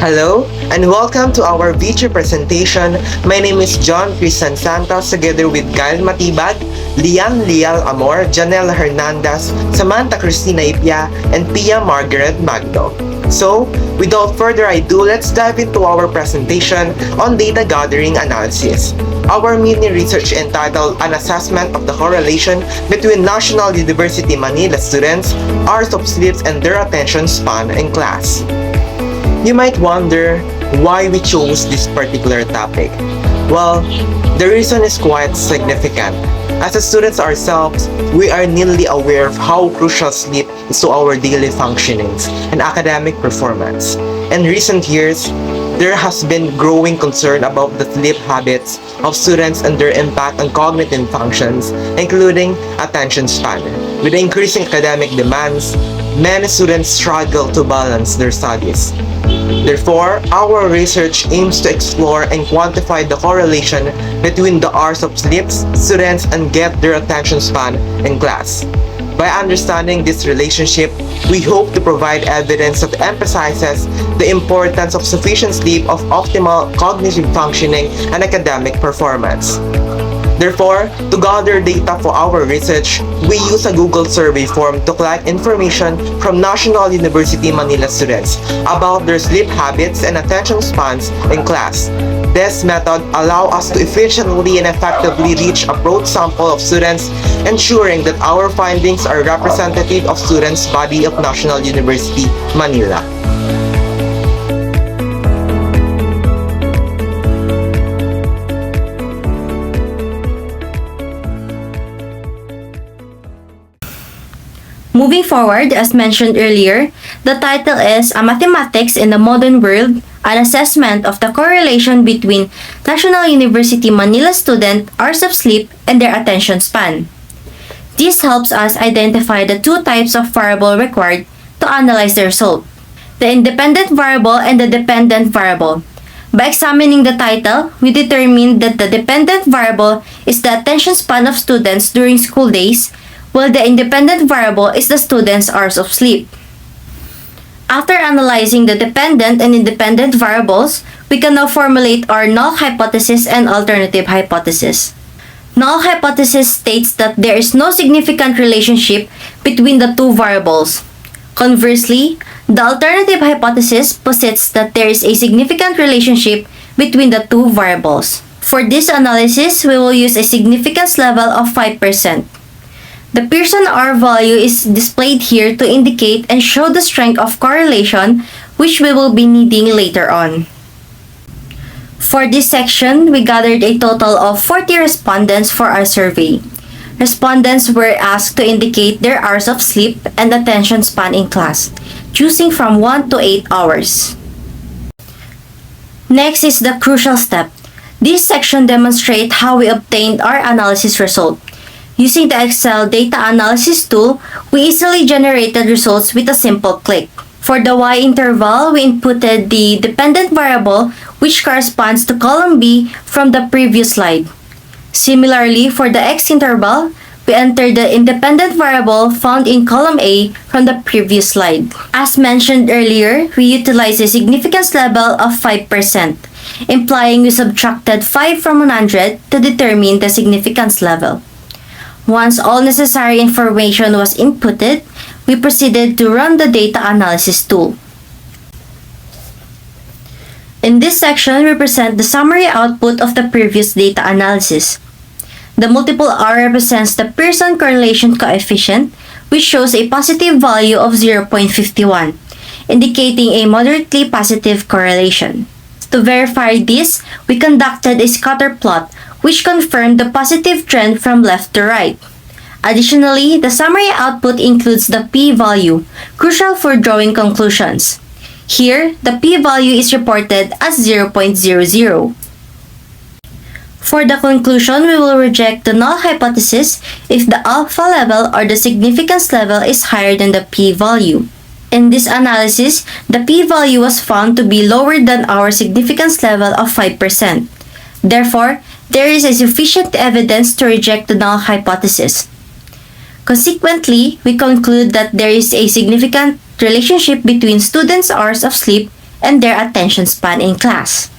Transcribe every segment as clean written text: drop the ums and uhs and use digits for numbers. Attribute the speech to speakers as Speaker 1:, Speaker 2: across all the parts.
Speaker 1: Hello and welcome to our video presentation. My name is John Cristian Santos together with Kyle Matibag, Lian Lial Amor, Janelle Hernandez, Samantha Cristina Ipia, and Pia Margaret Magno. So, without further ado, let's dive into our presentation on data gathering analysis. Our mini research entitled An Assessment of the Correlation Between National University Manila Students, Hours of Sleep and Their Attention Span in Class. You might wonder why we chose this particular topic. Well, the reason is quite significant. As students ourselves, we are keenly aware of how crucial sleep is to our daily functionings and academic performance. In recent years, there has been growing concern about the sleep habits of students and their impact on cognitive functions, including attention span. With increasing academic demands, many students struggle to balance their studies. Therefore, our research aims to explore and quantify the correlation between the hours of sleep students and get their attention span in class. By understanding this relationship, we hope to provide evidence that emphasizes the importance of sufficient sleep of optimal cognitive functioning and academic performance. Therefore, to gather data for our research, we use a Google survey form to collect information from National University Manila students about their sleep habits and attention spans in class. This method allows us to efficiently and effectively reach a broad sample of students, ensuring that our findings are representative of students' body of National University Manila.
Speaker 2: Moving forward, as mentioned earlier, the title is A Mathematics in the Modern World, an assessment of the correlation between National University Manila student hours of sleep and their attention span. This helps us identify the two types of variable required to analyze the result, the independent variable and the dependent variable. By examining the title, we determined that the dependent variable is the attention span of students during school days, while the independent variable is the student's hours of sleep. After analyzing the dependent and independent variables, we can now formulate our null hypothesis and alternative hypothesis. Null hypothesis states that there is no significant relationship between the two variables. Conversely, the alternative hypothesis posits that there is a significant relationship between the two variables. For this analysis, we will use a significance level of 5%. The Pearson R value is displayed here to indicate and show the strength of correlation, which we will be needing later on. For this section, we gathered a total of 40 respondents for our survey. Respondents were asked to indicate their hours of sleep and attention span in class, choosing from 1 to 8 hours. Next is the crucial step. This section demonstrates how we obtained our analysis result. Using the Excel data analysis tool, we easily generated results with a simple click. For the Y interval, we inputted the dependent variable which corresponds to column B from the previous slide. Similarly, for the X interval, we entered the independent variable found in column A from the previous slide. As mentioned earlier, we utilized a significance level of 5%, implying we subtracted 5 from 100 to determine the significance level. Once all necessary information was inputted, we proceeded to run the data analysis tool. In this section, we present the summary output of the previous data analysis. The multiple R represents the Pearson correlation coefficient, which shows a positive value of 0.51, indicating a moderately positive correlation. To verify this, we conducted a scatter plot, which confirmed the positive trend from left to right. Additionally, the summary output includes the p-value, crucial for drawing conclusions. Here, the p-value is reported as 0.00. For the conclusion, we will reject the null hypothesis if the alpha level or the significance level is higher than the p-value. In this analysis, the p-value was found to be lower than our significance level of 5%. Therefore, there is a sufficient evidence to reject the null hypothesis. Consequently, we conclude that there is a significant relationship between students' hours of sleep and their attention span in class.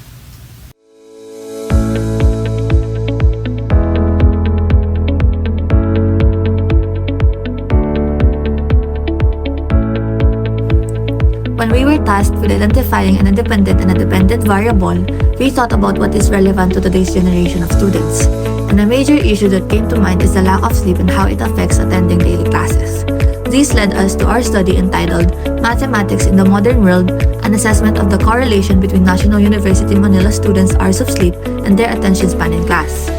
Speaker 3: When we were tasked with identifying an independent and a dependent variable, we thought about what is relevant to today's generation of students. And a major issue that came to mind is the lack of sleep and how it affects attending daily classes. This led us to our study entitled Mathematics in the Modern World, an assessment of the correlation between National University Manila students' hours of sleep and their attention span in class.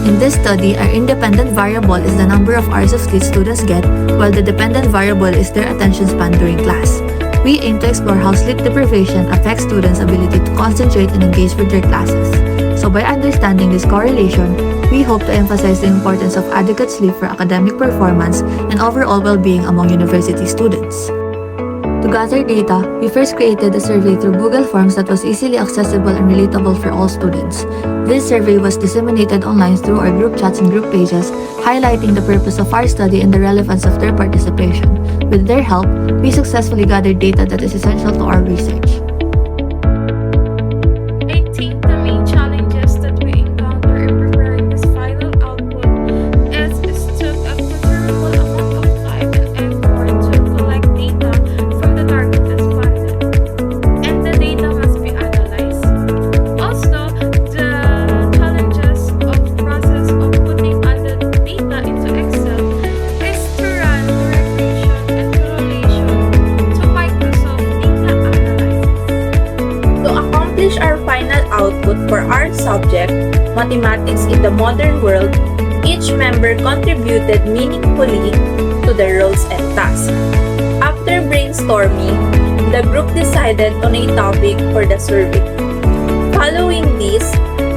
Speaker 3: In this study, our independent variable is the number of hours of sleep students get, while the dependent variable is their attention span during class. We aim to explore how sleep deprivation affects students' ability to concentrate and engage with their classes. So by understanding this correlation, we hope to emphasize the importance of adequate sleep for academic performance and overall well-being among university students. To gather data, we first created a survey through Google Forms that was easily accessible and relatable for all students. This survey was disseminated online through our group chats and group pages, highlighting the purpose of our study and the relevance of their participation. With their help, we successfully gathered data that is essential to our research.
Speaker 4: I think the main challenges that we encounter in preparing this final output is it took a considerable amount of time and effort to collect data from the targeted panel, and the data must be analyzed. Also, the challenges of process of putting all the data into Excel is to run the regression and correlation to Microsoft Data Analysis. To accomplish our final output for our subject, Mathematics in the Modern World, each member contributed meaningfully to the roles and tasks. After brainstorming, the group decided on a topic for the survey. Following this,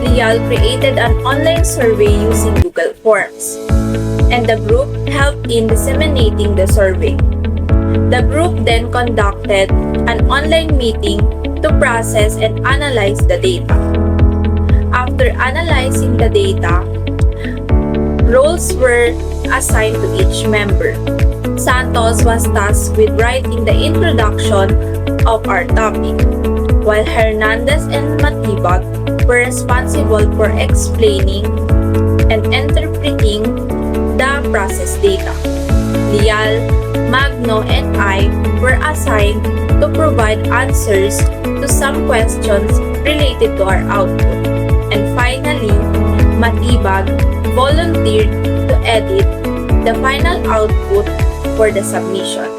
Speaker 4: Lial created an online survey using Google Forms, and the group helped in disseminating the survey. The group then conducted an online meeting to process and analyze the data. After analyzing the data, roles were assigned to each member. Santos was tasked with writing the introduction of our topic, while Hernandez and Matibag were responsible for explaining and interpreting the process data. Lial, Magno, and I were assigned to provide answers to some questions related to our output. And finally, Matibag volunteered to edit the final output for the submission.